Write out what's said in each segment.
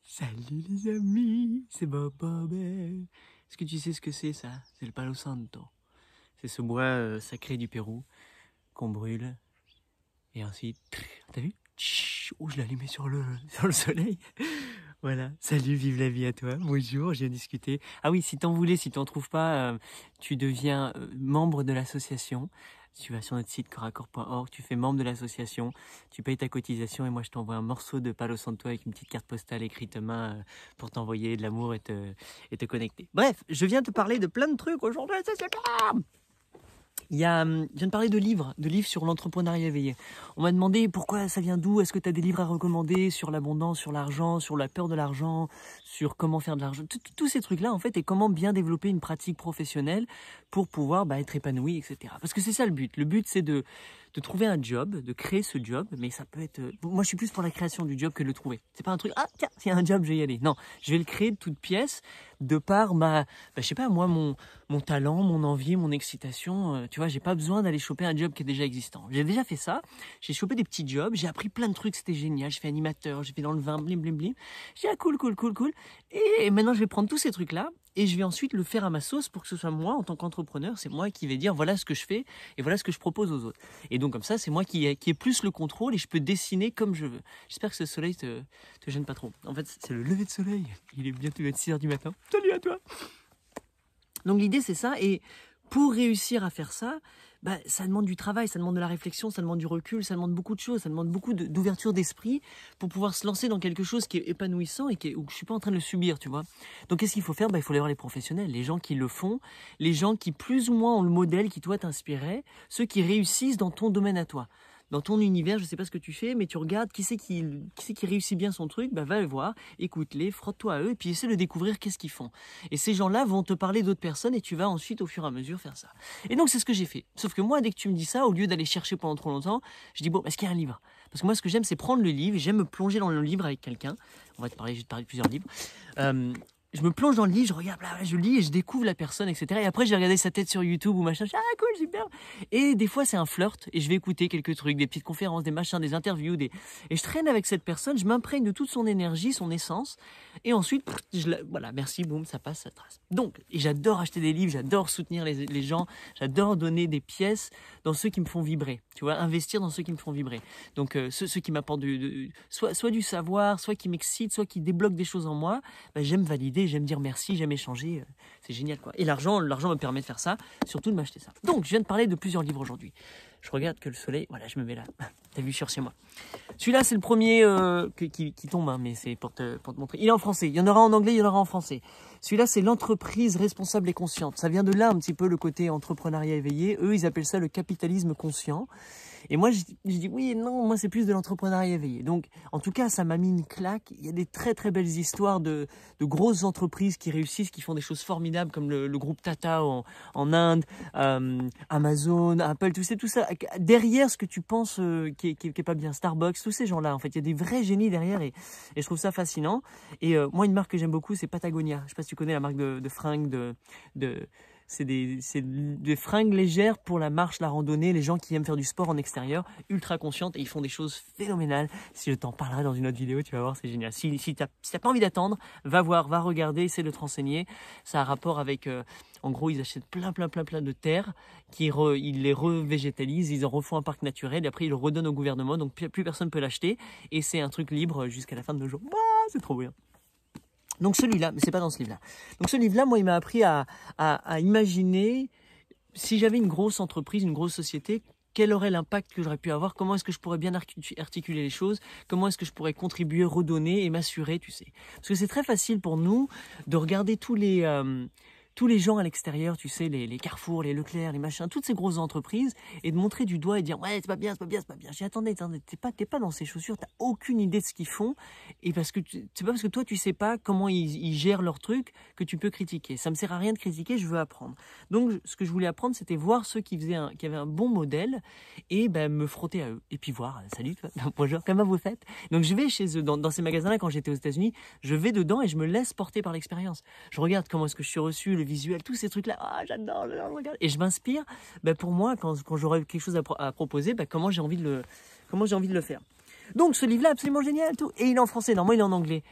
Salut les amis, c'est Bob. Est-ce que tu sais ce que c'est ça? C'est le Palo Santo. C'est ce bois sacré du Pérou qu'on brûle. Et ensuite, t'as vu? Oh, je l'ai allumé sur le soleil. Voilà, salut, vive la vie à toi. Bonjour, j'ai discuté. Ah oui, si t'en voulais, si t'en trouves pas, tu deviens membre de l'association. Tu vas sur notre site corps-à-corps.org, tu fais membre de l'association, tu payes ta cotisation et moi je t'envoie un morceau de Palo Santo avec une petite carte postale écrite main pour t'envoyer de l'amour et te connecter. Bref, je viens te parler de plein de trucs aujourd'hui, c'est super. Je viens de parler de livres sur l'entrepreneuriat éveillé. On m'a demandé pourquoi ça vient d'où, est-ce que tu as des livres à recommander sur l'abondance, sur l'argent, sur la peur de l'argent, sur comment faire de l'argent, tous ces trucs-là en fait, et comment bien développer une pratique professionnelle pour pouvoir être épanoui, etc. Parce que c'est ça le but. Le but c'est de trouver un job, de créer ce job, mais ça peut être... Moi je suis plus pour la création du job que de le trouver. C'est pas un truc, ah tiens, s'il y a un job, je vais y aller. Non, je vais le créer de toutes pièces, de par je sais pas, moi, mon talent, mon envie, mon excitation, tu vois, j'ai pas besoin d'aller choper un job qui est déjà existant. J'ai déjà fait ça, j'ai chopé des petits jobs, j'ai appris plein de trucs, c'était génial, j'ai fait animateur, j'ai fait dans le vin, blim. J'ai dit, ah, cool. Et maintenant, je vais prendre tous ces trucs-là et je vais ensuite le faire à ma sauce pour que ce soit moi, en tant qu'entrepreneur, c'est moi qui vais dire, voilà ce que je fais et voilà ce que je propose aux autres. Et donc, comme ça, c'est moi qui ai plus le contrôle et je peux dessiner comme je veux. J'espère que ce soleil te gêne pas trop. En fait, c'est le lever de soleil. Il est bientôt 6h du matin. Salut à toi! Donc l'idée c'est ça, et pour réussir à faire ça, ça demande du travail, ça demande de la réflexion, ça demande du recul, ça demande beaucoup de choses, ça demande beaucoup d'ouverture d'esprit pour pouvoir se lancer dans quelque chose qui est épanouissant et où je suis pas en train de le subir, tu vois. Donc qu'est-ce qu'il faut faire? Il faut aller voir les professionnels, les gens qui le font, les gens qui plus ou moins ont le modèle qui toi t'inspirait, ceux qui réussissent dans ton domaine à toi. Dans ton univers, je ne sais pas ce que tu fais, mais tu regardes qui c'est qui réussit bien son truc, va le voir, écoute-les, frotte-toi à eux, et puis essaie de découvrir qu'est-ce qu'ils font. Et ces gens-là vont te parler d'autres personnes, et tu vas ensuite, au fur et à mesure, faire ça. Et donc, c'est ce que j'ai fait. Sauf que moi, dès que tu me dis ça, au lieu d'aller chercher pendant trop longtemps, je dis, bon, est-ce qu'il y a un livre? Parce que moi, ce que j'aime, c'est prendre le livre, et j'aime me plonger dans le livre avec quelqu'un. Je vais te parler de plusieurs livres. Je me plonge dans le livre, je regarde, je lis et je découvre la personne, etc. Et après, j'ai regardé sa tête sur YouTube ou machin. Ah, cool, super. Et des fois, c'est un flirt et je vais écouter quelques trucs, des petites conférences, des machins, des interviews. Et je traîne avec cette personne, je m'imprègne de toute son énergie, son essence. Et ensuite, voilà, merci, boum, ça passe, ça trace. Donc, et j'adore acheter des livres, j'adore soutenir les gens, j'adore donner des pièces dans ceux qui me font vibrer. Tu vois, investir dans ceux qui me font vibrer. Donc, ceux qui m'apportent soit du savoir, soit qui m'excitent, soit qui débloquent des choses en moi, j'aime valider. J'aime dire merci, j'aime échanger, c'est génial quoi. Et l'argent me permet de faire ça, surtout de m'acheter ça. Donc je viens de parler de plusieurs livres aujourd'hui. Je regarde que le soleil, voilà, je me mets là. T'as vu, je suis chez moi. Celui-là, c'est le premier qui tombe, mais c'est pour te montrer. Il est en français, il y en aura en anglais, il y en aura en français. Celui-là, c'est l'entreprise responsable et consciente. Ça vient de là un petit peu le côté entrepreneuriat éveillé. Eux, ils appellent ça le capitalisme conscient. Et moi, je dis oui et non, moi c'est plus de l'entrepreneuriat éveillé. Donc, en tout cas, ça m'a mis une claque. Il y a des très très belles histoires de grosses entreprises qui réussissent, qui font des choses formidables, comme le groupe Tata en Inde, Amazon, Apple, tout ça. Derrière ce que tu penses qui est pas bien, Starbucks, tous ces gens-là, en fait, il y a des vrais génies derrière et je trouve ça fascinant. Et moi, une marque que j'aime beaucoup, c'est Patagonia. Je sais pas si tu connais la marque de fringues c'est des fringues légères pour la marche, la randonnée, les gens qui aiment faire du sport en extérieur, ultra conscientes, et ils font des choses phénoménales. Si je t'en parlerai dans une autre vidéo, tu vas voir, c'est génial. Si t'as pas envie d'attendre, va voir, va regarder, essaie de te renseigner. Ça a un rapport avec, en gros, ils achètent plein de terres, ils les revégétalisent, ils en refont un parc naturel, et après ils le redonnent au gouvernement, donc plus personne peut l'acheter, et c'est un truc libre jusqu'à la fin de nos jours. C'est trop bien. Donc celui-là, mais c'est pas dans ce livre-là. Donc ce livre-là, moi, il m'a appris à imaginer, si j'avais une grosse entreprise, une grosse société, quel aurait l'impact que j'aurais pu avoir, comment est-ce que je pourrais bien articuler les choses, comment est-ce que je pourrais contribuer, redonner et m'assurer, tu sais. Parce que c'est très facile pour nous de regarder tous les gens à l'extérieur, tu sais, les Carrefour, les Leclerc, les machins, toutes ces grosses entreprises, et de montrer du doigt et dire ouais, c'est pas bien. J'ai dit, attendez, t'es pas dans ces chaussures, t'as aucune idée de ce qu'ils font, et c'est pas parce que toi tu sais pas comment ils gèrent leur truc que tu peux critiquer. Ça me sert à rien de critiquer, je veux apprendre. Donc ce que je voulais apprendre, c'était voir ceux qui avaient un bon modèle et me frotter à eux, et puis voir, salut toi, bonjour, comment vous faites? Donc je vais chez eux, dans ces magasins-là, quand j'étais aux États-Unis, je vais dedans et je me laisse porter par l'expérience. Je regarde comment est-ce que je suis reçu, le visuel, tous ces trucs-là, j'adore, regarde. Et je m'inspire, pour moi, quand j'aurai quelque chose à proposer, comment j'ai envie de le faire. Donc ce livre-là, absolument génial, tout. Et il est en français, normalement il est en anglais.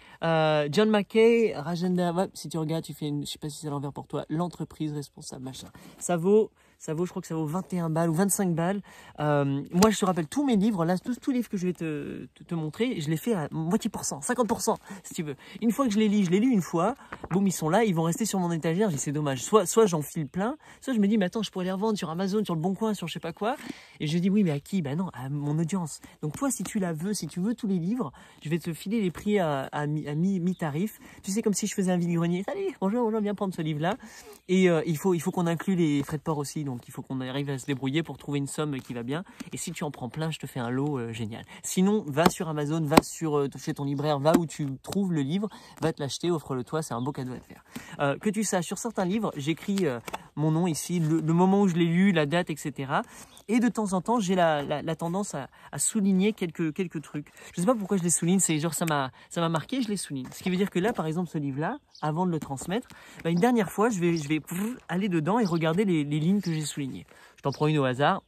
John Mackay, Rajendra, ouais, si tu regardes, tu fais une, je sais pas si c'est à l'envers pour toi, l'entreprise responsable, machin. Ça vaut, je crois que ça vaut 21 balles ou 25 balles. Moi, je te rappelle, tous mes livres, là, tous les livres que je vais te montrer, je les fais à moitié pour cent, 50%, si tu veux. Une fois que je les lis une fois, boum, ils sont là, ils vont rester sur mon étagère, je dis c'est dommage. Soit j'en file plein, soit je me dis, mais attends, je pourrais les revendre sur Amazon, sur le Bon Coin, sur je sais pas quoi. Et je dis, oui, mais à qui? Ben non, à mon audience. Donc toi, si tu tu veux tous les livres, je vais te filer les prix à mi-tarif. Tu sais, comme si je faisais un vide-grenier. Salut, bonjour, viens prendre ce livre-là. Et il faut qu'on inclue les frais de port aussi. Donc il faut qu'on arrive à se débrouiller pour trouver une somme qui va bien. Et si tu en prends plein, je te fais un lot génial. Sinon, va sur Amazon, va chez ton libraire, va où tu trouves le livre, va te l'acheter, offre-le toi, c'est un beau cadeau à te faire. Que tu saches, sur certains livres, j'écris mon nom ici, le moment où je l'ai lu, la date, etc. Et de temps en temps, j'ai la tendance à souligner quelques trucs. Je ne sais pas pourquoi je les souligne, c'est genre ça m'a marqué, je les souligne. Ce qui veut dire que là, par exemple, ce livre-là, avant de le transmettre, bah, une dernière fois, je vais aller dedans et regarder les lignes que j'ai soulignées. Je t'en prends une au hasard.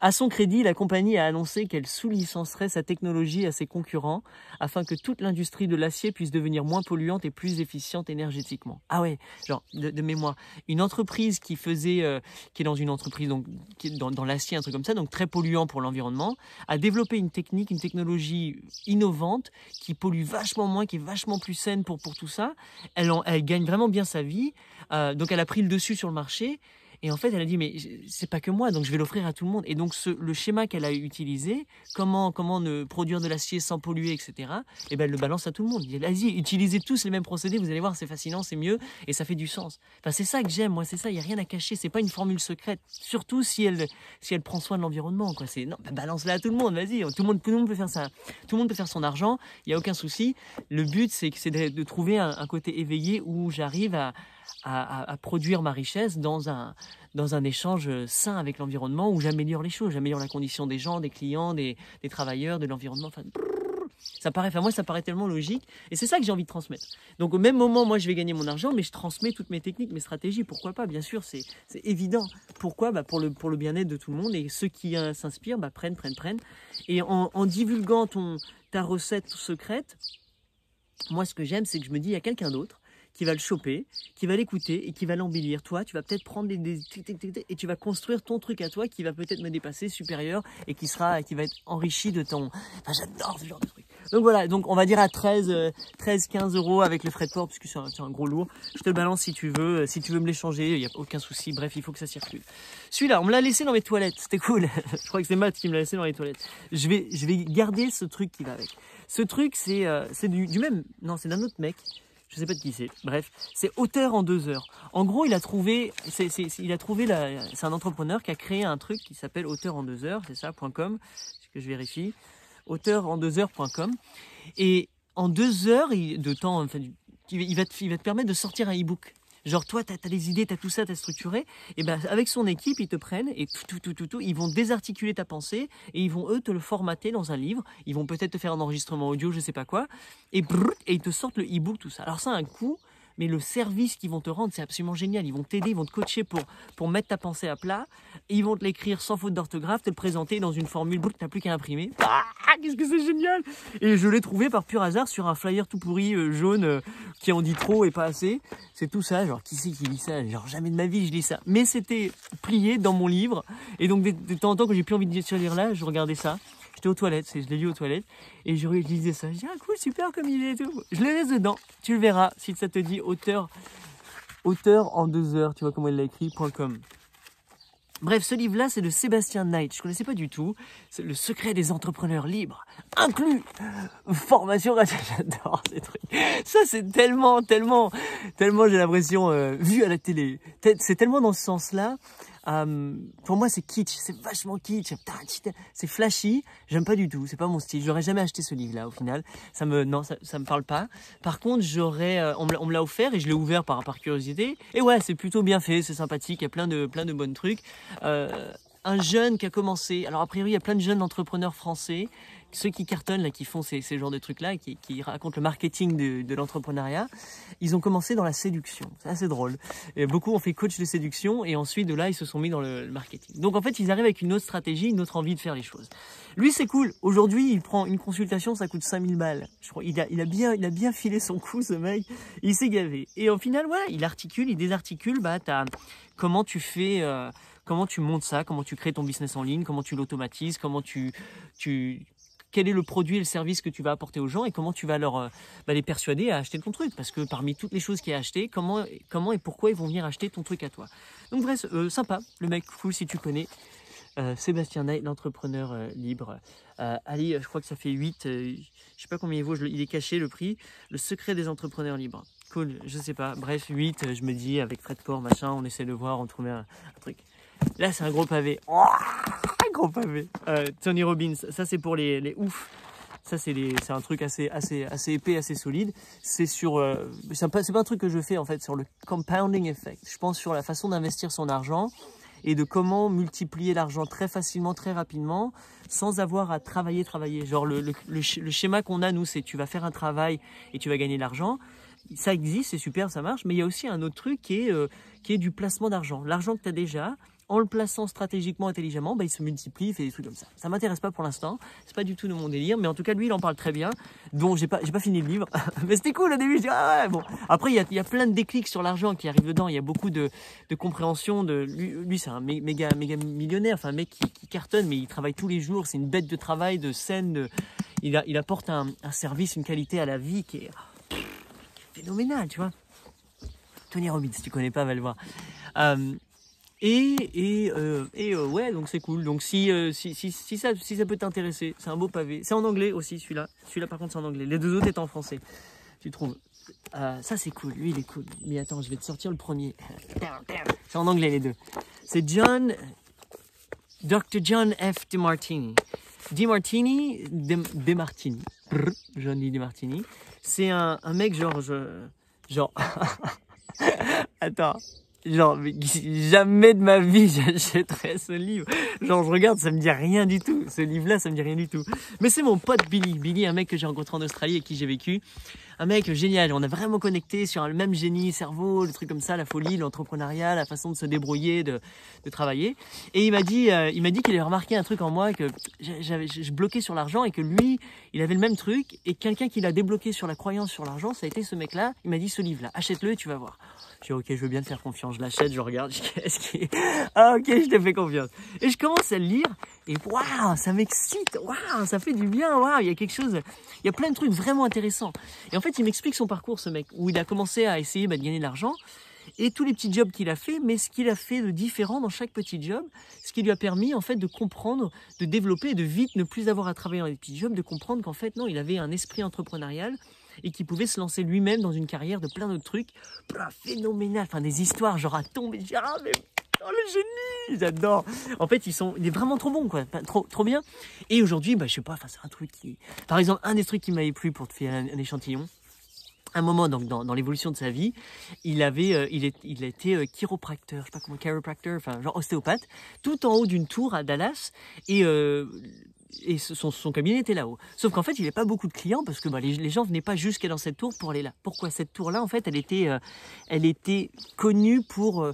À son crédit, la compagnie a annoncé qu'elle sous-licencerait sa technologie à ses concurrents afin que toute l'industrie de l'acier puisse devenir moins polluante et plus efficiente énergétiquement. Ah ouais, genre de mémoire. Une entreprise qui est dans une entreprise donc qui est dans l'acier, un truc comme ça, donc très polluant pour l'environnement, a développé une technologie innovante qui pollue vachement moins, qui est vachement plus saine pour tout ça. Elle gagne vraiment bien sa vie, donc elle a pris le dessus sur le marché. Et en fait, elle a dit, mais c'est pas que moi, donc je vais l'offrir à tout le monde. Et donc, le schéma qu'elle a utilisé, comment ne produire de l'acier sans polluer, etc., et ben, elle le balance à tout le monde. Elle dit, vas-y, utilisez tous les mêmes procédés, vous allez voir, c'est fascinant, c'est mieux, et ça fait du sens. Enfin, c'est ça que j'aime, moi, c'est ça, il n'y a rien à cacher, c'est pas une formule secrète, surtout si elle prend soin de l'environnement, quoi. Non, ben, balance-la à tout le monde, vas-y, tout le monde peut faire ça, tout le monde peut faire son argent, il n'y a aucun souci. Le but, c'est de trouver un côté éveillé où j'arrive à produire ma richesse dans un échange sain avec l'environnement où j'améliore les choses, j'améliore la condition des gens, des clients, des travailleurs, de l'environnement. Enfin, moi, ça paraît tellement logique et c'est ça que j'ai envie de transmettre. Donc au même moment, moi, je vais gagner mon argent, mais je transmets toutes mes techniques, mes stratégies. Pourquoi pas? Bien sûr, c'est évident. Pourquoi? Bah, pour le bien-être de tout le monde et ceux qui s'inspirent, bah, prennent. Et en divulguant ta recette secrète, moi, ce que j'aime, c'est que je me dis, il y a quelqu'un d'autre qui va le choper, qui va l'écouter et qui va l'embellir. Toi, tu vas peut-être prendre et tu vas construire ton truc à toi qui va peut-être me dépasser, supérieur, et qui va être enrichi de ton... Enfin, j'adore ce genre de truc. Donc voilà, donc on va dire à 13-15 € avec le frais de port, puisque c'est un gros lourd. Je te le balance si tu veux me l'échanger, il n'y a aucun souci. Bref, il faut que ça circule. Celui-là, on me l'a laissé dans mes toilettes, c'était cool. Je crois que c'est Matt qui me l'a laissé dans les toilettes. Je vais garder ce truc qui va avec. Ce truc, c'est du même... Non, c'est d'un autre mec. Je sais pas de qui c'est. Bref, c'est Auteur en 2 heures. En gros, c'est un entrepreneur qui a créé un truc qui s'appelle Auteur en 2 heures, c'est ça, .com, c'est que je vérifie. Auteur-en-2 heures.com. Et en 2 heures de temps, enfin, il va te permettre de sortir un e-book. Genre, toi, tu as des idées, tu as tout ça, tu as structuré. Et ben, avec son équipe, ils te prennent et tout, ils vont désarticuler ta pensée et ils vont, eux, te le formater dans un livre. Ils vont peut-être te faire un enregistrement audio, je sais pas quoi. Et ils te sortent le e-book, tout ça. Alors, ça a un coût, mais le service qu'ils vont te rendre, c'est absolument génial. Ils vont t'aider, ils vont te coacher pour mettre ta pensée à plat. Et ils vont te l'écrire sans faute d'orthographe, te le présenter dans une formule, tu n'as plus qu'à imprimer. Ah, qu'est-ce que c'est génial! Et je l'ai trouvé par pur hasard sur un flyer tout pourri, jaune, qui en dit trop et pas assez. C'est tout ça, genre, qui c'est qui lit ça? Genre, jamais de ma vie je lis ça. Mais c'était plié dans mon livre. Et donc, de temps en temps, quand j'ai plus envie de lire là, je regardais ça. J'étais aux toilettes, je l'ai lu aux toilettes, et je lisais ça. Je dis, ah cool, super comme il est et tout. Je le laisse dedans, tu le verras, si ça te dit auteur en 2 heures, tu vois comment il l'a écrit, .com. Bref, ce livre-là, c'est de Sébastien Knight. Je ne connaissais pas du tout. C'est le secret des entrepreneurs libres, inclus formation gratuite. J'adore ces trucs. Ça, c'est tellement, j'ai l'impression, vu à la télé. C'est tellement dans ce sens-là. Pour moi, c'est kitsch, c'est vachement kitsch, c'est flashy, j'aime pas du tout, c'est pas mon style. J'aurais jamais acheté ce livre-là au final, ça me parle pas. Par contre, on me l'a offert et je l'ai ouvert par curiosité. Et ouais, c'est plutôt bien fait, c'est sympathique, il y a plein de bonnes trucs. Un jeune qui a commencé, alors a priori il y a plein de jeunes entrepreneurs français ceux qui cartonnent, là, qui font ces genres de trucs-là, qui racontent le marketing de l'entrepreneuriat, ils ont commencé dans la séduction. C'est assez drôle. Et beaucoup ont fait coach de séduction et ensuite de là, ils se sont mis dans le marketing. Donc en fait, ils arrivent avec une autre stratégie, une autre envie de faire les choses. Lui, c'est cool. Aujourd'hui, il prend une consultation, ça coûte 5000 balles. Je crois, il a bien filé son coup, ce mec. Il s'est gavé. Et au final, voilà, il articule, il désarticule, comment tu fais, comment tu montes ça, comment tu crées ton business en ligne, comment tu l'automatises, quel est le produit et le service que tu vas apporter aux gens et comment tu vas les persuader à acheter ton truc. Parce que parmi toutes les choses qu'il a achetées, comment et pourquoi ils vont venir acheter ton truc à toi. Donc bref, sympa, le mec cool si tu connais. Sébastien Knight, l'entrepreneur libre. Ali, je crois que ça fait 8, je sais pas combien il vaut, il est caché le prix. Le secret des entrepreneurs libres. Cool, je sais pas. Bref, 8, je me dis, avec Fred Port, machin, on essaie de voir, on trouve un truc. Là, c'est un gros pavé. Oh, un gros pavé. Tony Robbins, ça c'est pour les oufs. Ça c'est un truc assez épais, assez solide. C'est pas un truc que je fais en fait sur le compounding effect. Je pense sur la façon d'investir son argent et de comment multiplier l'argent très facilement, très rapidement, sans avoir à travailler. Genre le schéma qu'on a, nous, c'est tu vas faire un travail et tu vas gagner de l'argent. Ça existe, c'est super, ça marche, mais il y a aussi un autre truc qui est du placement d'argent. L'argent que tu as déjà, en le plaçant stratégiquement, intelligemment, il se multiplie, il fait des trucs comme ça. Ça m'intéresse pas pour l'instant, c'est pas du tout de mon délire, mais en tout cas, lui, il en parle très bien. Donc, j'ai pas fini le livre, mais c'était cool au début. Je dis, ah ouais, bon. Après, il y a plein de déclics sur l'argent qui arrivent dedans. Il y a beaucoup de compréhension. Lui, c'est un méga millionnaire, enfin, un mec qui cartonne, mais il travaille tous les jours. C'est une bête de travail, de scène. Il apporte un service, une qualité à la vie qui est phénoménal, tu vois. Tony Robbins, si tu connais pas, va le voir. Ouais, donc c'est cool. Donc si ça peut t'intéresser, c'est un beau pavé. C'est en anglais aussi, celui-là. Celui-là, par contre, c'est en anglais. Les deux autres étaient en français. Tu trouves. Ça, c'est cool. Lui, il est cool. Mais attends, je vais te sortir le premier. C'est en anglais, les deux. C'est Dr. John F. DeMartini. DeMartini. Johnny DeMartini. C'est un mec genre... Attends. Genre, mais jamais de ma vie j'achèterais ce livre. Genre, je regarde, ça me dit rien du tout. Ce livre-là, ça me dit rien du tout. Mais c'est mon pote Billy. Billy, un mec que j'ai rencontré en Australie et avec qui j'ai vécu. Un mec génial. On a vraiment connecté sur le même génie, cerveau, le truc comme ça, la folie, l'entrepreneuriat, la façon de se débrouiller, de travailler. Et il m'a dit qu'il avait remarqué un truc en moi, que je bloquais sur l'argent et que lui, il avait le même truc. Et quelqu'un qui l'a débloqué sur la croyance sur l'argent, ça a été ce mec-là. Il m'a dit, ce livre-là, achète-le et tu vas voir. Je dis, ok, je veux bien te faire confiance. Je l'achète, je regarde. Ah, ok, je te fais confiance. Et je commence à le lire. Et waouh, ça m'excite. Waouh, ça fait du bien. Waouh, il y a quelque chose. Il y a plein de trucs vraiment intéressants. Et en fait, il m'explique son parcours, ce mec, où il a commencé à essayer de gagner de l'argent. Et tous les petits jobs qu'il a fait, mais ce qu'il a fait de différent dans chaque petit job, ce qui lui a permis en fait de comprendre, de développer, de vite ne plus avoir à travailler dans les petits jobs, de comprendre qu'en fait non, il avait un esprit entrepreneurial et qu'il pouvait se lancer lui-même dans une carrière de plein d'autres trucs, phénoménal, enfin des histoires genre à tomber, mais oh le génie, j'adore. En fait il est vraiment trop bon quoi, trop bien. Et aujourd'hui je sais pas, enfin c'est un truc qui, par exemple un des trucs qui m'avait plu pour te faire un échantillon. Un moment donc dans l'évolution de sa vie, il a été chiropracteur, je sais pas comment, chiropracteur, enfin genre ostéopathe, tout en haut d'une tour à Dallas et son cabinet était là-haut. Sauf qu'en fait, il n'avait pas beaucoup de clients parce que les gens venaient pas jusqu'à dans cette tour pour aller là. Pourquoi cette tour-là? En fait, elle était connue pour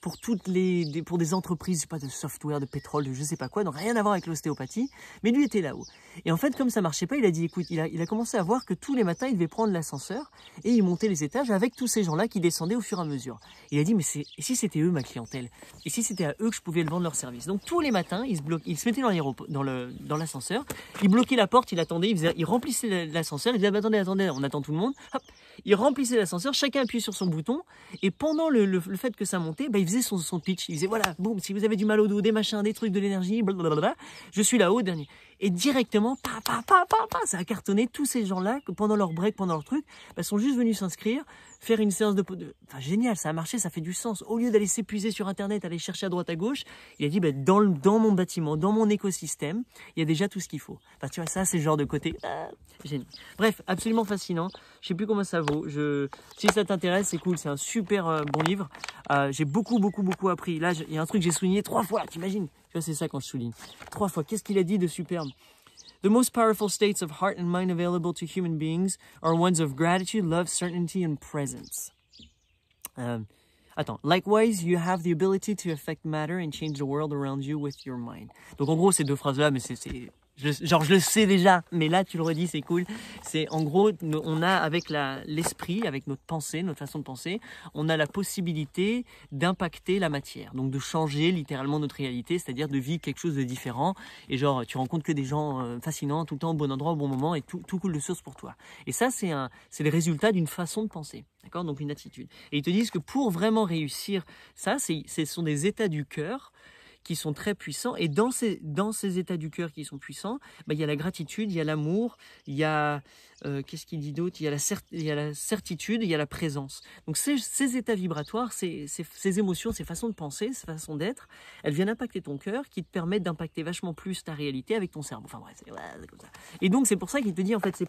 des entreprises, je sais pas, de software, de pétrole, de je sais pas quoi, donc rien à voir avec l'ostéopathie. Mais lui était là-haut. Et en fait, comme ça marchait pas, il a dit, écoute, il a commencé à voir que tous les matins, il devait prendre l'ascenseur et il montait les étages avec tous ces gens-là qui descendaient au fur et à mesure. Il a dit, mais et si c'était eux ma clientèle? Et si c'était à eux que je pouvais vendre leur service? Donc tous les matins, il se mettait dans l'ascenseur, il bloquait la porte, il attendait, il remplissait l'ascenseur, il disait attendez, on attend tout le monde. Hop, il remplissait l'ascenseur, chacun appuyait sur son bouton et pendant le fait que ça montait, il faisait son pitch, il disait voilà, boum, si vous avez du mal au dos, des machins, des trucs, de l'énergie, blablabla, je suis là-haut dernier. Et directement, ça a cartonné. Tous ces gens-là, pendant leur break, pendant leur truc, sont juste venus s'inscrire, faire une séance Enfin, génial, ça a marché, ça fait du sens. Au lieu d'aller s'épuiser sur Internet, aller chercher à droite, à gauche, il a dit, dans mon bâtiment, dans mon écosystème, il y a déjà tout ce qu'il faut. Enfin, tu vois, ça, c'est le genre de côté génial. Bref, absolument fascinant. Je sais plus comment ça vaut. Si ça t'intéresse, c'est cool. C'est un super bon livre. J'ai beaucoup appris. Là, il y a un truc que j'ai souligné 3 fois, t'imagines? Tu vois, c'est ça quand je souligne. 3 fois. Qu'est-ce qu'il a dit de superbe? The most powerful states of heart and mind available to human beings are ones of gratitude, love, certainty, and presence. Attends. Likewise, you have the ability to affect matter and change the world around you with your mind. Donc en gros, ces deux phrases-là, mais je le sais déjà, mais là tu le redis, c'est cool. C'est en gros, on a avec l'esprit, avec notre pensée, notre façon de penser, on a la possibilité d'impacter la matière, donc de changer littéralement notre réalité, c'est-à-dire de vivre quelque chose de différent. Et genre, tu rencontres que des gens fascinants, tout le temps au bon endroit, au bon moment, et tout coule de source pour toi. Et ça, c'est le résultat d'une façon de penser, d'accord? Donc une attitude. Et ils te disent que pour vraiment réussir ça, ce sont des états du cœur qui sont très puissants, et dans ces états du cœur qui sont puissants, il y a la gratitude, il y a l'amour, il y a qu'est-ce qu'il dit d'autre, il y a la certitude, il y a la présence. Donc ces états vibratoires, ces émotions, ces façons de penser, ces façons d'être, elles viennent impacter ton cœur, qui te permettent d'impacter vachement plus ta réalité avec ton cerveau. Enfin bref, c'est comme ça. Et donc c'est pour ça qu'il te dit en fait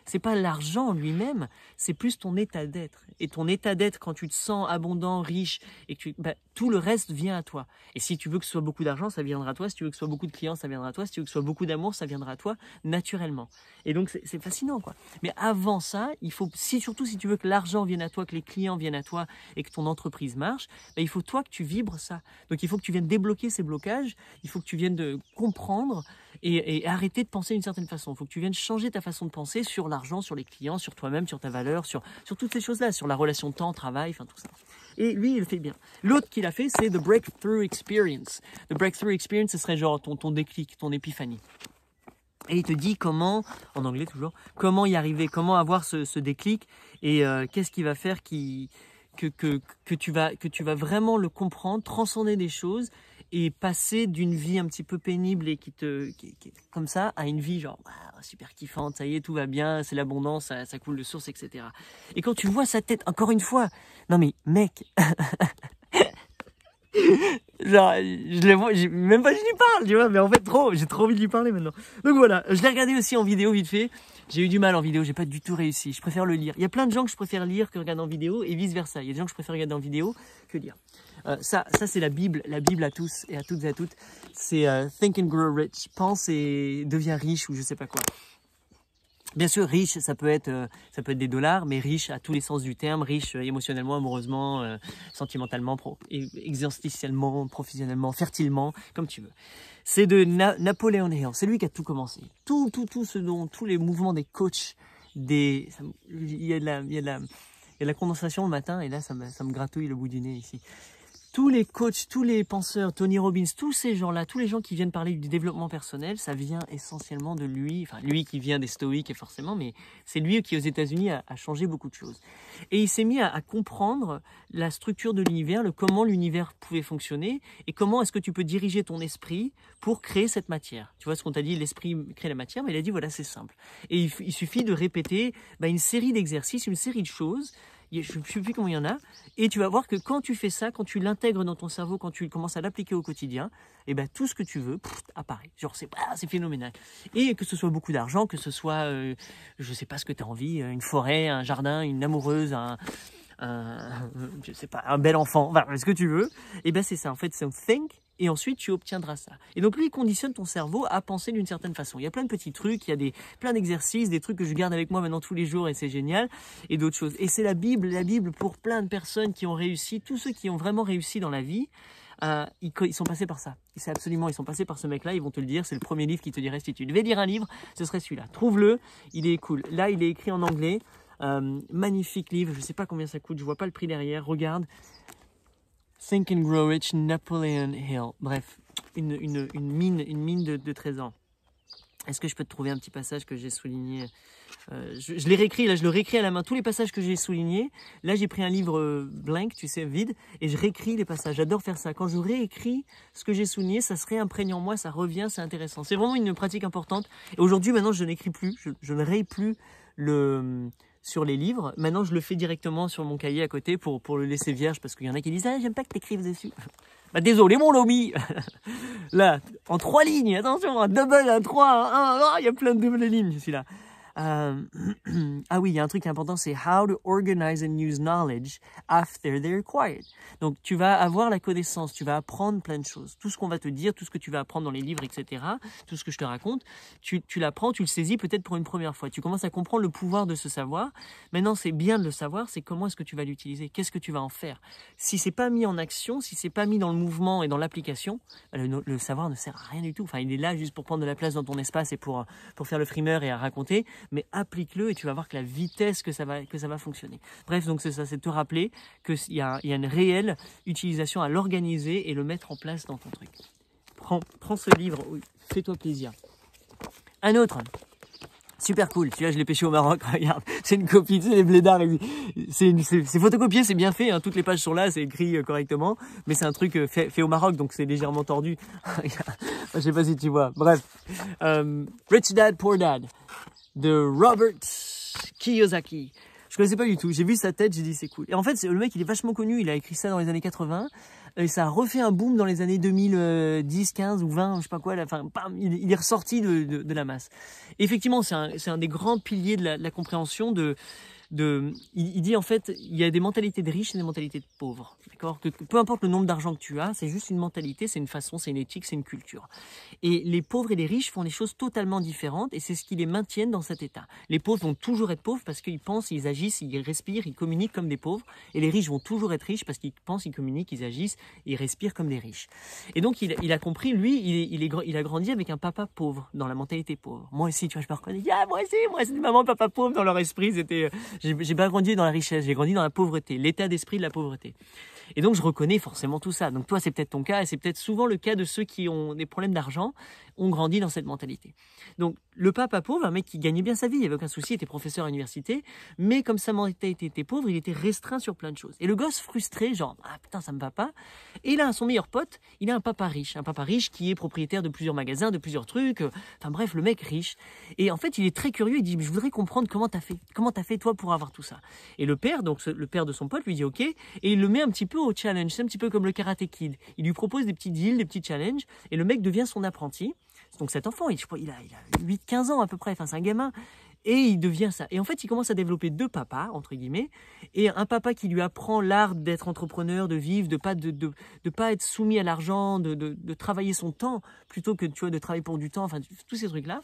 c'est pas l'argent lui-même, c'est plus ton état d'être. Et ton état d'être, quand tu te sens abondant, riche, et que tout le reste vient à toi. Et si tu veux que ce soit beaucoup d'argent, ça viendra à toi. Si tu veux que ce soit beaucoup de clients, ça viendra à toi. Si tu veux que ce soit beaucoup d'amour, ça viendra à toi naturellement. Et donc c'est fascinant, quoi. Mais avant ça, il faut, surtout si tu veux que l'argent vienne à toi, que les clients viennent à toi et que ton entreprise marche, il faut toi que tu vibres ça. Donc il faut que tu viennes débloquer ces blocages. Il faut que tu viennes de comprendre et arrêter de penser d'une certaine façon. Il faut que tu viennes changer ta façon de penser sur l'argent, sur les clients, sur toi-même, sur ta valeur, sur toutes ces choses-là, sur la relation temps-travail, enfin tout ça. Et lui, il le fait bien. L'autre qu'il a fait, c'est The Breakthrough Experience. The Breakthrough Experience, ce serait genre ton déclic, ton épiphanie. Et il te dit comment, en anglais toujours, comment y arriver, comment avoir ce déclic, et qu'est-ce qui va faire que tu vas vraiment le comprendre, transcender des choses et passer d'une vie un petit peu pénible et qui comme ça à une vie genre super kiffante, ça y est, tout va bien, c'est l'abondance, ça coule de source, etc. Et quand tu vois sa tête, encore une fois, non mais mec, genre je le vois, même pas je lui parle, tu vois, mais en fait j'ai trop envie de lui parler maintenant. Donc voilà, je l'ai regardé aussi en vidéo vite fait. J'ai eu du mal en vidéo, j'ai pas du tout réussi. Je préfère le lire. Il y a plein de gens que je préfère lire que regarder en vidéo et vice versa. Il y a des gens que je préfère regarder en vidéo que lire. Ça c'est la Bible à tous et à toutes et à toutes. C'est Think and Grow Rich, pense et deviens riche ou je sais pas quoi. Bien sûr, riche, ça peut être des dollars, mais riche à tous les sens du terme, riche émotionnellement, amoureusement, sentimentalement, existentiellement, professionnellement, fertilement, comme tu veux. C'est de Napoleon Hill, c'est lui qui a tout commencé. Tout ce dont, tous les mouvements des coachs, il y a de la condensation le matin, et là ça me gratouille le bout du nez ici. Tous les coachs, tous les penseurs, Tony Robbins, tous ces gens-là, tous les gens qui viennent parler du développement personnel, ça vient essentiellement de lui, enfin lui qui vient des stoïques forcément, mais c'est lui qui aux États-Unis a changé beaucoup de choses. Et il s'est mis à comprendre la structure de l'univers, comment l'univers pouvait fonctionner et comment est-ce que tu peux diriger ton esprit pour créer cette matière. Tu vois ce qu'on t'a dit, l'esprit crée la matière, mais il a dit voilà, c'est simple. Et il suffit de répéter une série d'exercices, une série de choses. Je ne sais plus comment il y en a, et tu vas voir que quand tu fais ça, quand tu l'intègres dans ton cerveau, quand tu commences à l'appliquer au quotidien, et tout ce que tu veux apparaît. Genre c'est phénoménal. Et que ce soit beaucoup d'argent, que ce soit, je sais pas ce que tu as envie, une forêt, un jardin, une amoureuse, je sais pas, un bel enfant, enfin, ce que tu veux, c'est ça. En fait, c'est un think. Et ensuite, tu obtiendras ça. Et donc, lui, il conditionne ton cerveau à penser d'une certaine façon. Il y a plein de petits trucs, il y a plein d'exercices, des trucs que je garde avec moi maintenant tous les jours et c'est génial. Et d'autres choses. Et c'est la Bible pour plein de personnes qui ont réussi, tous ceux qui ont vraiment réussi dans la vie, ils sont passés par ça. Et c'est absolument, ils sont passés par ce mec-là, ils vont te le dire, c'est le premier livre qui te dirait si tu devais lire un livre, ce serait celui-là. Trouve-le, il est cool. Là, il est écrit en anglais. Magnifique livre, je sais pas combien ça coûte, je vois pas le prix derrière, regarde. Think and Grow Rich, Napoleon Hill. Bref, une mine de trésors. Est-ce que je peux te trouver un petit passage que j'ai souligné? Je l'ai réécrit, là je le réécris à la main, tous les passages que j'ai soulignés. Là j'ai pris un livre blank, tu sais, vide, et je réécris les passages. J'adore faire ça. Quand je réécris ce que j'ai souligné, ça se réimprègne en moi, ça revient, c'est intéressant. C'est vraiment une pratique importante. Et aujourd'hui, maintenant, je n'écris plus, je ne raye plus sur les livres. Maintenant, je le fais directement sur mon cahier à côté pour le laisser vierge, parce qu'il y en a qui disent « Ah, j'aime pas que t'écrives dessus. » Désolé, mon Lomi. Là, en 3 lignes, attention, un double, un 3, un 1, il y a plein de doubles lignes, celui-là. Ah oui, il y a un truc important, c'est how to organize and use knowledge after they're acquired. Donc, tu vas avoir la connaissance, tu vas apprendre plein de choses. Tout ce qu'on va te dire, tout ce que tu vas apprendre dans les livres, etc., tout ce que je te raconte, tu l'apprends, tu le saisis peut-être pour une première fois. Tu commences à comprendre le pouvoir de ce savoir. Maintenant, c'est bien de le savoir, c'est comment est-ce que tu vas l'utiliser, qu'est-ce que tu vas en faire. Si c'est pas mis en action, si c'est pas mis dans le mouvement et dans l'application, le savoir ne sert à rien du tout. Enfin, il est là juste pour prendre de la place dans ton espace et pour faire le frimeur et à raconter, mais applique-le et tu vas voir que la vitesse que ça va fonctionner. Bref, donc c'est ça, c'est de te rappeler qu'il y a une réelle utilisation à l'organiser et le mettre en place dans ton truc. Prends ce livre, fais-toi plaisir. Un autre, super cool, celui-là je l'ai pêché au Maroc, regarde, c'est une copie, tu sais, les blédards, c'est photocopié, c'est bien fait, hein, toutes les pages sont là, c'est écrit correctement, mais c'est un truc fait au Maroc, donc c'est légèrement tordu. Je sais pas si tu vois, bref. Rich Dad, Poor Dad, de Robert Kiyosaki. Je connaissais pas du tout, j'ai vu sa tête, j'ai dit c'est cool. Et en fait, le mec il est vachement connu, il a écrit ça dans les années 80, et ça a refait un boom dans les années 2010, 15 ou 20, je sais pas quoi, enfin, bam, il est ressorti de la masse. Et effectivement, c'est un des grands piliers de la compréhension il dit en fait, il y a des mentalités de riches et des mentalités de pauvres. D'accord ? Que peu importe le nombre d'argent que tu as, c'est juste une mentalité, c'est une façon, c'est une éthique, c'est une culture. Et les pauvres et les riches font des choses totalement différentes et c'est ce qui les maintiennent dans cet état. Les pauvres vont toujours être pauvres parce qu'ils pensent, ils agissent, ils respirent, ils communiquent comme des pauvres. Et les riches vont toujours être riches parce qu'ils pensent, ils communiquent, ils agissent, ils respirent comme des riches. Et donc il a compris, lui, il a grandi avec un papa pauvre, dans la mentalité pauvre. Moi aussi, tu vois, je me reconnais, moi c'est maman, papa pauvre dans leur esprit, c'était... J'ai pas grandi dans la richesse, j'ai grandi dans la pauvreté, l'état d'esprit de la pauvreté. Et donc je reconnais forcément tout ça. Donc toi c'est peut-être ton cas et c'est peut-être souvent le cas de ceux qui ont des problèmes d'argent, ont grandi dans cette mentalité. Donc le papa pauvre, un mec qui gagnait bien sa vie, il n'y avait aucun souci, il était professeur à l'université, mais comme sa mentalité était pauvre, il était restreint sur plein de choses. Et le gosse frustré, genre ah putain ça me va pas, et il a son meilleur pote, il a un papa riche qui est propriétaire de plusieurs magasins, de plusieurs trucs, enfin bref le mec riche. Et en fait il est très curieux, il dit je voudrais comprendre comment t'as fait toi pour avoir tout ça. Et le père, donc le père de son pote lui dit ok, et il le met un petit peu au challenge, c'est un petit peu comme le Karate Kid. Il lui propose des petits deals, des petits challenges, et le mec devient son apprenti. Donc cet enfant, il a 8-15 ans à peu près, enfin c'est un gamin, et il devient ça. Et en fait, il commence à développer deux papas, entre guillemets, et un papa qui lui apprend l'art d'être entrepreneur, de vivre, de pas être soumis à l'argent, de travailler son temps, plutôt que tu vois, de travailler pour du temps, enfin tous ces trucs-là.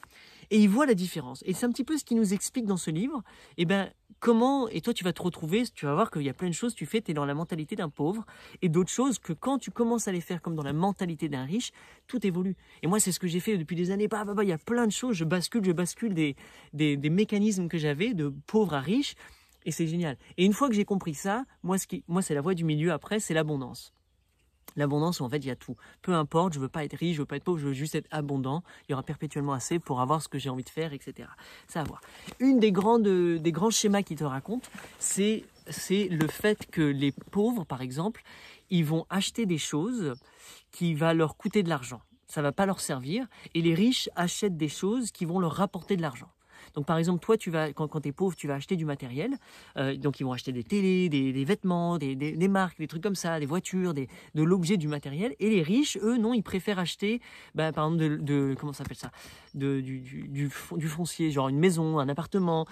Et il voit la différence. Et c'est un petit peu ce qu'il nous explique dans ce livre. Et ben comment, et toi tu vas te retrouver, tu vas voir qu'il y a plein de choses, tu es dans la mentalité d'un pauvre, et d'autres choses que quand tu commences à les faire comme dans la mentalité d'un riche, tout évolue. Et moi c'est ce que j'ai fait depuis des années, il y a plein de choses, je bascule des mécanismes que j'avais de pauvre à riche, et c'est génial. Et une fois que j'ai compris ça, moi c'est la voie du milieu après, c'est l'abondance. L'abondance où en fait il y a tout. Peu importe, je veux pas être riche, je veux pas être pauvre, je veux juste être abondant. Il y aura perpétuellement assez pour avoir ce que j'ai envie de faire, etc. Ça à voir. Une des grands schémas qu'il te raconte, c'est le fait que les pauvres, par exemple, ils vont acheter des choses qui vont leur coûter de l'argent. Ça va pas leur servir. Et les riches achètent des choses qui vont leur rapporter de l'argent. Donc par exemple, toi, quand tu es pauvre, tu vas acheter du matériel. Donc ils vont acheter des télés, des vêtements, des marques, des trucs comme ça, des voitures, de l'objet, du matériel. Et les riches, eux, non, ils préfèrent acheter, par exemple, comment ça s'appelle ça, du foncier, genre une maison, un appartement,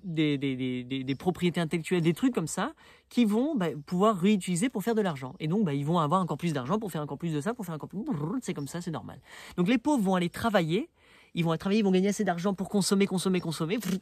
des propriétés intellectuelles, des trucs comme ça, qui vont pouvoir réutiliser pour faire de l'argent. Et donc, ils vont avoir encore plus d'argent pour faire encore plus de ça, pour faire encore plus... C'est comme ça, c'est normal. Donc les pauvres vont aller travailler. Ils vont gagner assez d'argent pour consommer,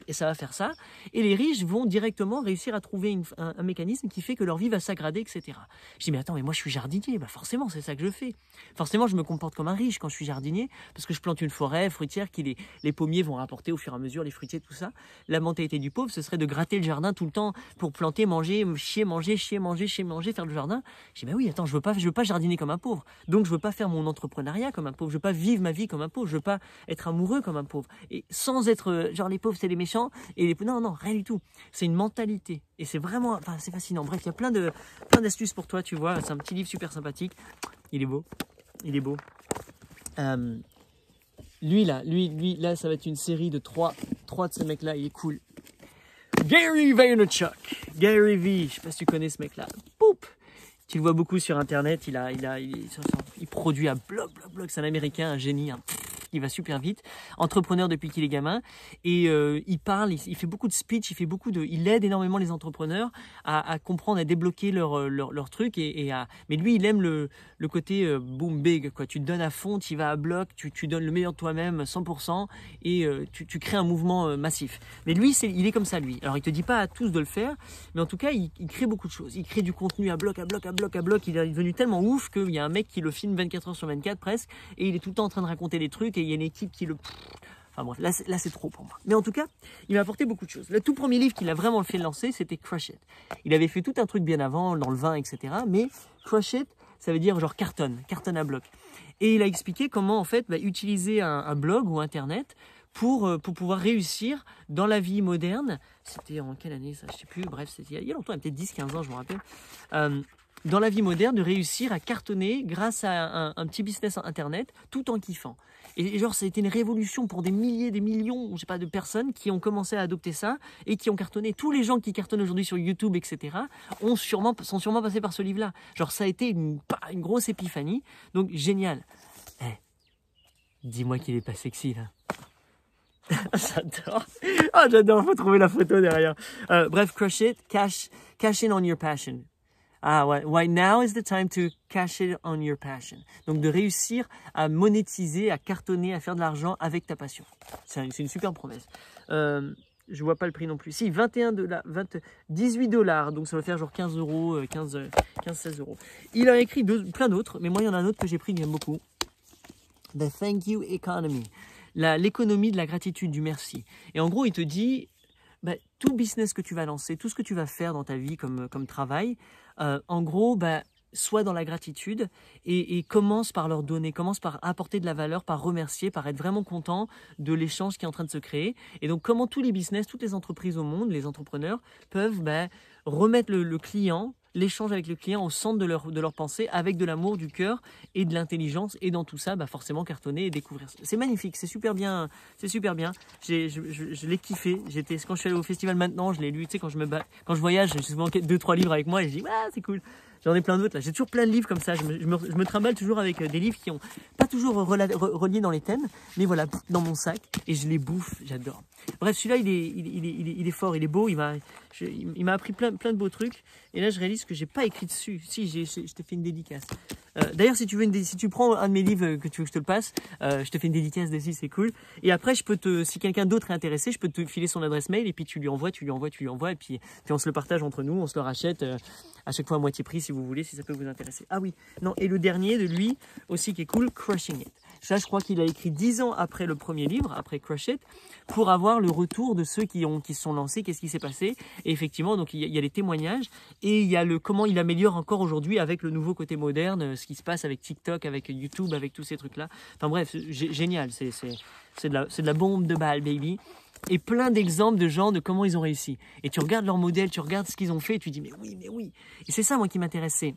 et ça va faire ça. Et les riches vont directement réussir à trouver un mécanisme qui fait que leur vie va s'aggrader, etc. Je dis, mais attends, mais moi je suis jardinier, forcément c'est ça que je fais. Forcément je me comporte comme un riche quand je suis jardinier, parce que je plante une forêt fruitière qui les pommiers vont rapporter au fur et à mesure, les fruitiers, tout ça. La mentalité du pauvre, ce serait de gratter le jardin tout le temps pour planter, manger, chier, manger, faire le jardin. Je dis, oui, attends, je veux pas jardiner comme un pauvre. Donc je veux pas faire mon entrepreneuriat comme un pauvre, je veux pas vivre ma vie comme un pauvre, je veux pas être amoureux comme un pauvre, et sans être genre les pauvres c'est les méchants, et non, rien du tout, c'est une mentalité, et c'est vraiment, c'est fascinant. Bref, il y a plein d'astuces pour toi, tu vois, c'est un petit livre super sympathique, il est beau. Lui là, ça va être une série de trois de ces mecs là, il est cool. Gary Vaynerchuk, Gary V, je sais pas si tu connais ce mec là, tu le vois beaucoup sur internet, il produit un blog, c'est un américain, un génie, qu'il va super vite, entrepreneur depuis qu'il est gamin, et il parle, il fait beaucoup de speech, il aide énormément les entrepreneurs à comprendre, à débloquer leur truc, mais lui, il aime le côté boom big, quoi. Tu te donnes à fond, tu y vas à bloc, tu donnes le meilleur de toi-même, 100%, et tu crées un mouvement massif. Mais lui, il est comme ça, lui. Alors, il te dit pas à tous de le faire, mais en tout cas, il crée beaucoup de choses. Il crée du contenu à bloc. Il est devenu tellement ouf qu'il y a un mec qui le filme 24 heures sur 24 presque, et il est tout le temps en train de raconter des trucs, et il y a une équipe qui le... Enfin bref, là c'est trop pour moi. Mais en tout cas, il m'a apporté beaucoup de choses. Le tout premier livre qu'il a vraiment fait lancer, c'était Crush It. Il avait fait tout un truc bien avant, dans le vin, etc. Mais Crush It, ça veut dire genre cartonne à bloc. Et il a expliqué comment en fait utiliser un blog ou Internet pour pouvoir réussir dans la vie moderne. C'était en quelle année ça? Je sais plus. Bref, c'était il y a longtemps, peut-être 10-15 ans, je me rappelle. Dans la vie moderne, de réussir à cartonner grâce à un petit business Internet tout en kiffant. Et genre, ça a été une révolution pour des milliers, des millions, je sais pas, de personnes qui ont commencé à adopter ça et qui ont cartonné. Tous les gens qui cartonnent aujourd'hui sur YouTube, etc., sont sûrement passés par ce livre-là. Genre, ça a été une grosse épiphanie. Donc, génial. Dis-moi qu'il est pas sexy, là. J'adore. Ah, j'adore, faut trouver la photo derrière. Bref, Crush It, cash in on your passion. Ah ouais, right now is the time to cash it on your passion. Donc de réussir à monétiser, à cartonner, à faire de l'argent avec ta passion. C'est une super promesse. Je vois pas le prix non plus. Si, $18, donc ça va faire genre 15 euros, 15-16 euros. Il a écrit plein d'autres, mais moi il y en a un autre que j'ai pris que j'aime beaucoup. The Thank You Economy. L'économie de la gratitude, du merci. Et en gros, il te dit, tout business que tu vas lancer, tout ce que tu vas faire dans ta vie comme travail, en gros, sois dans la gratitude et commence par leur donner, commence par apporter de la valeur, par remercier, par être vraiment content de l'échange qui est en train de se créer. Et donc, comment tous les business, toutes les entreprises au monde, les entrepreneurs, peuvent remettre le client, l'échange avec le client au centre de leur pensée, avec de l'amour, du cœur et de l'intelligence, et dans tout ça, forcément cartonner et découvrir. C'est magnifique, c'est super bien, c'est super bien. Je l'ai kiffé. Quand je suis allé au festival maintenant, je l'ai lu. Tu sais, quand je voyage, j'ai souvent 2-3 livres avec moi et je dis c'est cool. J'en ai plein d'autres là. J'ai toujours plein de livres comme ça. Je me trimballe toujours avec des livres qui ont pas toujours reliés dans les thèmes, mais voilà, dans mon sac, et je les bouffe. J'adore. Bref, celui-là, il est fort, il est beau. Il m'a appris plein de beaux trucs. Et là, je réalise que j'ai pas écrit dessus. Si, je t'ai fait une dédicace. D'ailleurs, si tu prends un de mes livres que tu veux que je te le passe, je te fais une dédicace dessus, c'est cool. Et après, si quelqu'un d'autre est intéressé, je peux te filer son adresse mail et puis tu lui envoies, et puis on se le partage entre nous, on se le rachète à chaque fois à moitié prix si vous voulez, si ça peut vous intéresser. Ah oui, non, et le dernier de lui aussi qui est cool, Crushing It. Ça, je crois qu'il a écrit 10 ans après le premier livre, après Crush It, pour avoir le retour de ceux qui se sont lancés, qu'est-ce qui s'est passé. Et effectivement, donc il y a les témoignages et il y a comment il améliore encore aujourd'hui avec le nouveau côté moderne, ce qui se passe avec TikTok, avec YouTube, avec tous ces trucs-là. Enfin bref, génial, c'est de la bombe de balle, baby. Et plein d'exemples de gens, de comment ils ont réussi. Et tu regardes leur modèle, tu regardes ce qu'ils ont fait, et tu dis mais oui. Et c'est ça, moi, qui m'intéressait.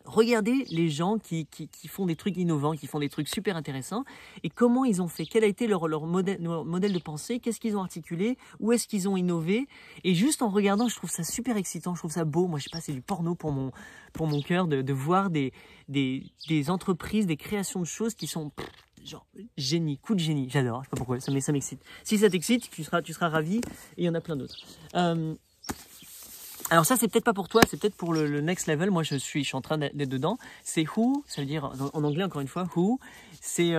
Regardez les gens qui font des trucs innovants, qui font des trucs super intéressants, et comment ils ont fait, quel a été leur modèle de pensée, qu'est-ce qu'ils ont articulé, où est-ce qu'ils ont innové. Et juste en regardant, je trouve ça super excitant, je trouve ça beau. Moi, je sais pas, c'est du porno pour mon cœur de voir des entreprises, des créations de choses qui sont genre génie, coup de génie. J'adore, je sais pas pourquoi, ça m'excite. Si ça t'excite, tu seras ravi, et il y en a plein d'autres. Alors ça, c'est peut-être pas pour toi, c'est peut-être pour le next level. Moi, je suis en train d'être dedans. C'est Who, ça veut dire en anglais encore une fois, Who. C'est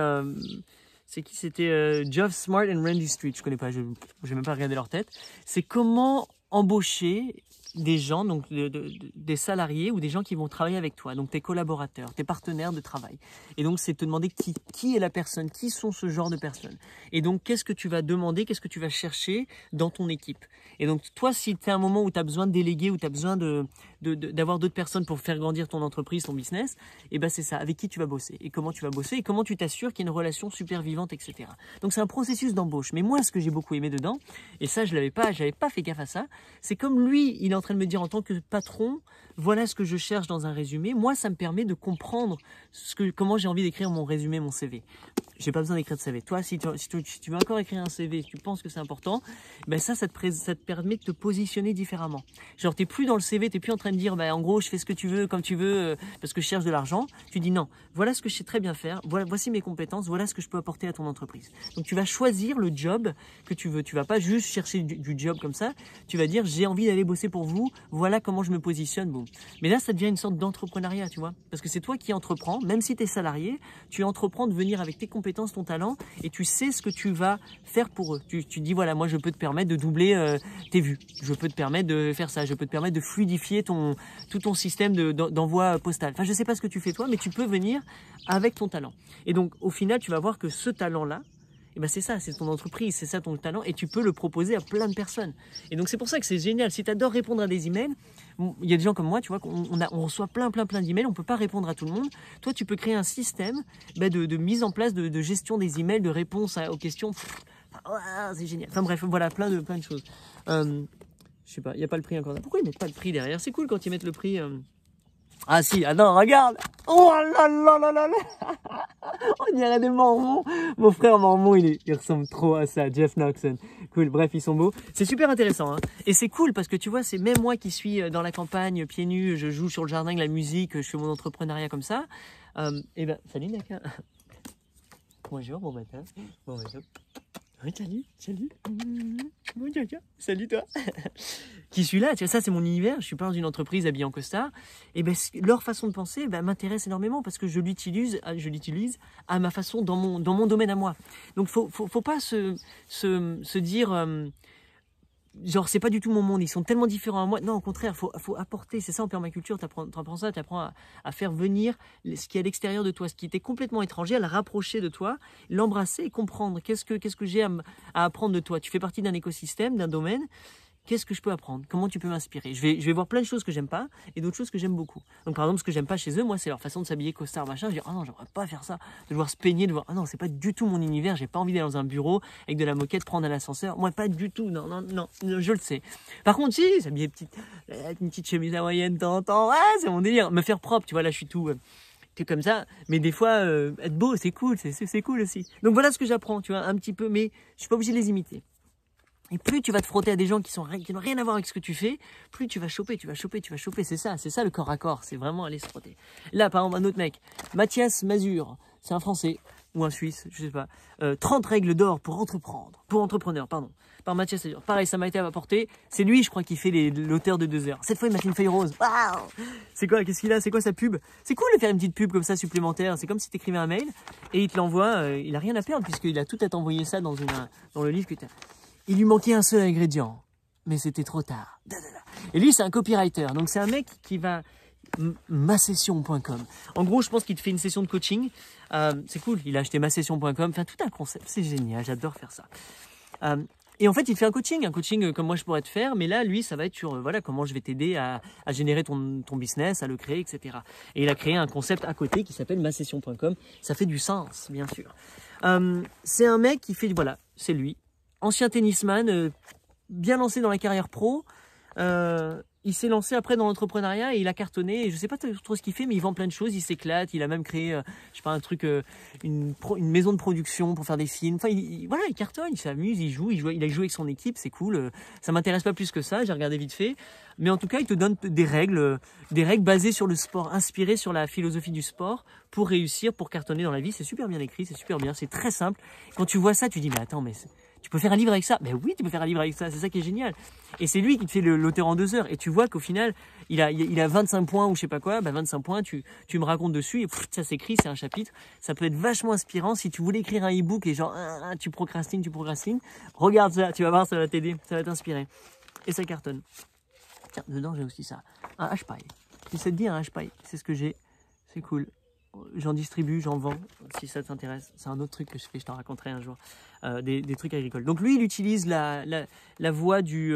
qui? C'était Geoff Smart et Randy Street. Je connais pas, je n'ai même pas regardé leur tête. C'est comment embaucher des gens, donc des salariés ou des gens qui vont travailler avec toi, donc tes collaborateurs, tes partenaires de travail. Et donc, c'est te demander qui est la personne, qui sont ce genre de personnes. Et donc, qu'est-ce que tu vas demander, qu'est-ce que tu vas chercher dans ton équipe. Et donc, toi, si tu as un moment où tu as besoin de déléguer, où tu as besoin d'avoir d'autres personnes pour faire grandir ton entreprise, ton business, et ben c'est ça, avec qui tu vas bosser, et comment tu vas bosser, et comment tu t'assures qu'il y a une relation super vivante, etc. Donc, c'est un processus d'embauche. Mais moi, ce que j'ai beaucoup aimé dedans, et ça, j'avais pas fait gaffe à ça, c'est comme lui, il est en train de me dire en tant que patron, voilà ce que je cherche dans un résumé. Moi, ça me permet de comprendre comment j'ai envie d'écrire mon résumé, mon CV. J'ai pas besoin d'écrire de CV. Toi, si tu veux encore écrire un CV, si tu penses que c'est important, ben ça te permet de te positionner différemment. Genre, t'es plus dans le CV, t'es plus en train de dire, en gros, je fais ce que tu veux, comme tu veux, parce que je cherche de l'argent. Tu dis non, voilà ce que je sais très bien faire, voici mes compétences, voilà ce que je peux apporter à ton entreprise. Donc, tu vas choisir le job que tu veux. Tu vas pas juste chercher du job comme ça. Tu vas dire, j'ai envie d'aller bosser pour vous, voilà comment je me positionne, boum. Mais là, ça devient une sorte d'entrepreneuriat, tu vois. Parce que c'est toi qui entreprends, même si tu es salarié, tu entreprends de venir avec tes compétences, ton talent, et tu sais ce que tu vas faire pour eux. Tu dis, voilà, moi, je peux te permettre de doubler tes vues. Je peux te permettre de faire ça. Je peux te permettre de fluidifier tout ton système d'envoi postal. Enfin, je sais pas ce que tu fais toi, mais tu peux venir avec ton talent. Et donc, au final, tu vas voir que ce talent-là, et ben c'est ça, c'est ton entreprise, c'est ça ton talent, et tu peux le proposer à plein de personnes. Et donc c'est pour ça que c'est génial. Si tu adores répondre à des emails, il y a des gens comme moi, tu vois, on reçoit plein d'emails, on peut pas répondre à tout le monde. Toi, tu peux créer un système de mise en place de gestion des emails, de réponse aux questions. C'est génial. Enfin bref, voilà, plein de choses. Je sais pas, il n'y a pas le prix encore. Pourquoi ils mettent pas le prix derrière? C'est cool quand ils mettent le prix. Ah si, attends, regarde. Oh là là là là là. On dirait des Mormons. Mon frère Mormon, il ressemble trop à ça, Jeff Knoxon. Cool, bref, ils sont beaux. C'est super intéressant, hein. Et c'est cool parce que tu vois, c'est même moi qui suis dans la campagne, pieds nus, je joue sur le jardin avec la musique, je fais mon entrepreneuriat comme ça. Et ben, salut Naka. Bonjour, bon matin. Bon matin. Oui, salut. Bon, salut toi. Qui suis là, tu vois, ça c'est mon univers, je suis pas dans une entreprise habillée en costard. Et ben leur façon de penser m'intéresse énormément parce que je l'utilise à ma façon dans mon domaine à moi. Donc faut pas se dire genre c'est pas du tout mon monde, ils sont tellement différents à moi. Non, au contraire, faut apporter, c'est ça en permaculture, t'apprends ça, t'apprends à faire venir ce qui est à l'extérieur de toi, ce qui était complètement étranger, à le rapprocher de toi, l'embrasser et comprendre qu'est-ce que j'ai à apprendre de toi. Tu fais partie d'un écosystème, d'un domaine. Qu'est-ce que je peux apprendre? Comment tu peux m'inspirer? Je vais voir plein de choses que j'aime pas et d'autres choses que j'aime beaucoup. Donc par exemple, ce que j'aime pas chez eux, moi, c'est leur façon de s'habiller costard, machin. Je dis, ah non, j'aimerais pas faire ça. De devoir se peigner, de voir, ah non, c'est pas du tout mon univers. J'ai pas envie d'aller dans un bureau avec de la moquette, prendre un ascenseur. Moi, pas du tout. Non, je le sais. Par contre, si, s'habiller une petite chemise hawaïenne de temps en temps, c'est mon délire. Me faire propre, tu vois, là, je suis tout comme ça. Mais des fois, être beau, c'est cool, c'est cool aussi. Donc voilà ce que j'apprends, tu vois, un petit peu, mais je suis pas obligé de les imiter. Et plus tu vas te frotter à des gens qui n'ont rien à voir avec ce que tu fais, plus tu vas choper. C'est ça le corps à corps, c'est vraiment aller se frotter. Là, par exemple, un autre mec, Mathias Mazur, c'est un Français, ou un Suisse, je sais pas. 30 règles d'or pour entrepreneur, par Mathias Mazur. Pareil, ça m'a été apporté. C'est lui, je crois, qui fait l'auteur de 2 heures. Cette fois, il m'a fait une feuille rose. Waouh! C'est quoi? Qu'est-ce qu'il a? C'est quoi sa pub? C'est cool de faire une petite pub comme ça supplémentaire. C'est comme si tu écrivais un mail et il te l'envoie. Il a rien à perdre puisqu'il a tout à t'envoyer ça dans le livre que tu as. Il lui manquait un seul ingrédient, mais c'était trop tard. Et lui, c'est un copywriter. Donc, c'est un mec qui va... masession.com. En gros, je pense qu'il te fait une session de coaching. C'est cool, il a acheté masession.com. Enfin, tout un concept. C'est génial, j'adore faire ça. Et en fait, il te fait un coaching comme moi je pourrais te faire. Mais là, lui, ça va être sur voilà, comment je vais t'aider à générer ton business, à le créer, etc. Et il a créé un concept à côté qui s'appelle masession.com. Ça fait du sens, bien sûr. C'est un mec qui fait... Voilà, c'est lui. Ancien tennisman, bien lancé dans la carrière pro. Il s'est lancé après dans l'entrepreneuriat et il a cartonné. Et je sais pas trop ce qu'il fait, mais il vend plein de choses. Il s'éclate. Il a même créé, je sais pas, un truc, une maison de production pour faire des films. Enfin, voilà, il cartonne, il s'amuse, il a joué avec son équipe, c'est cool. Ça m'intéresse pas plus que ça. J'ai regardé vite fait. Mais en tout cas, il te donne des règles basées sur le sport, inspirées sur la philosophie du sport pour réussir, pour cartonner dans la vie. C'est super bien écrit, c'est super bien, c'est très simple. Quand tu vois ça, tu dis, mais attends, mais tu peux faire un livre avec ça? Ben oui, tu peux faire un livre avec ça, c'est ça qui est génial. Et c'est lui qui te fait l'auteur en 2 heures. Et tu vois qu'au final, il a 25 points ou je sais pas quoi, 25 points, tu me racontes dessus et ça s'écrit, c'est un chapitre. Ça peut être vachement inspirant. Si tu voulais écrire un e-book et genre, tu procrastines, regarde ça, tu vas voir, ça va t'aider, ça va t'inspirer. Et ça cartonne. Tiens, dedans, j'ai aussi ça. Un hash-pie. J'essaie de dire un hash-pie, c'est ce que j'ai. C'est cool. J'en distribue, j'en vends, si ça t'intéresse. C'est un autre truc que je fais, je t'en raconterai un jour. Des trucs agricoles. Donc lui, il utilise la voie du... il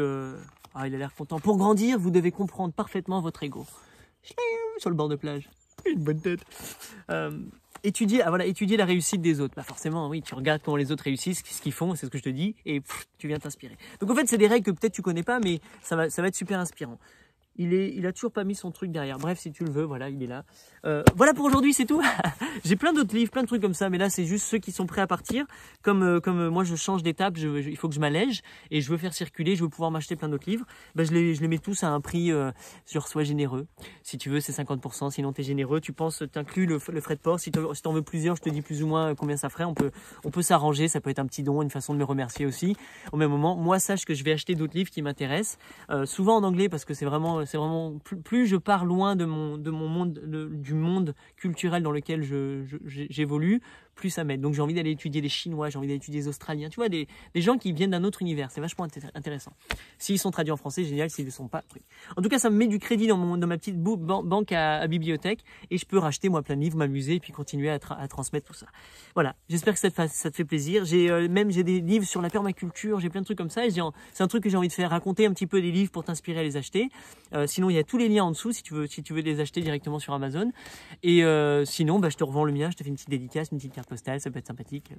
a l'air content. Pour grandir, vous devez comprendre parfaitement votre ego. Sur le bord de plage. Une bonne tête. étudier la réussite des autres. Bah forcément, oui, tu regardes comment les autres réussissent, ce qu'ils font, c'est ce que je te dis, et tu viens t'inspirer. Donc en fait, c'est des règles que peut-être tu connais pas, mais ça va être super inspirant. Il a toujours pas mis son truc derrière. Bref, si tu le veux, voilà, il est là. Voilà pour aujourd'hui, c'est tout. J'ai plein d'autres livres, plein de trucs comme ça, mais là, c'est juste ceux qui sont prêts à partir. Comme moi, je change d'étape, il faut que je m'allège et je veux faire circuler, je veux pouvoir m'acheter plein d'autres livres. Ben, je les mets tous à un prix sur Sois généreux. Si tu veux, c'est 50%. Sinon, tu es généreux. Tu t'inclus le frais de port. Si t'en veux plusieurs, je te dis plus ou moins combien ça ferait. On peut s'arranger. Ça peut être un petit don, une façon de me remercier aussi. Au même moment, moi, sache que je vais acheter d'autres livres qui m'intéressent. Souvent en anglais parce que c'est vraiment plus je pars loin de mon monde, du monde culturel dans lequel j'évolue, plus ça m'aide. Donc j'ai envie d'aller étudier les Chinois, j'ai envie d'aller étudier les Australiens, tu vois, des gens qui viennent d'un autre univers. C'est vachement intéressant. S'ils sont traduits en français, génial. S'ils ne sont pas, en tout cas, ça me met du crédit dans ma petite banque à bibliothèque et je peux racheter moi plein de livres, m'amuser et puis continuer à transmettre tout ça. Voilà. J'espère que ça te fait plaisir. J'ai des livres sur la permaculture, j'ai plein de trucs comme ça. Et c'est un truc que j'ai envie de faire, raconter un petit peu des livres pour t'inspirer à les acheter. Sinon, il y a tous les liens en dessous si tu veux les acheter directement sur Amazon. Et sinon, je te revends le mien, je te fais une petite dédicace, une petite carte postale, ça peut être sympathique.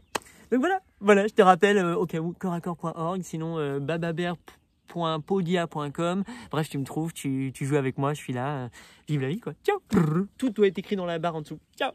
Donc voilà, je te rappelle au cas où corps-à-corps.org, sinon bababer.podia.com. Bref, tu me trouves, tu joues avec moi, je suis là. Vive la vie quoi. Ciao. Tout doit être écrit dans la barre en dessous. Ciao.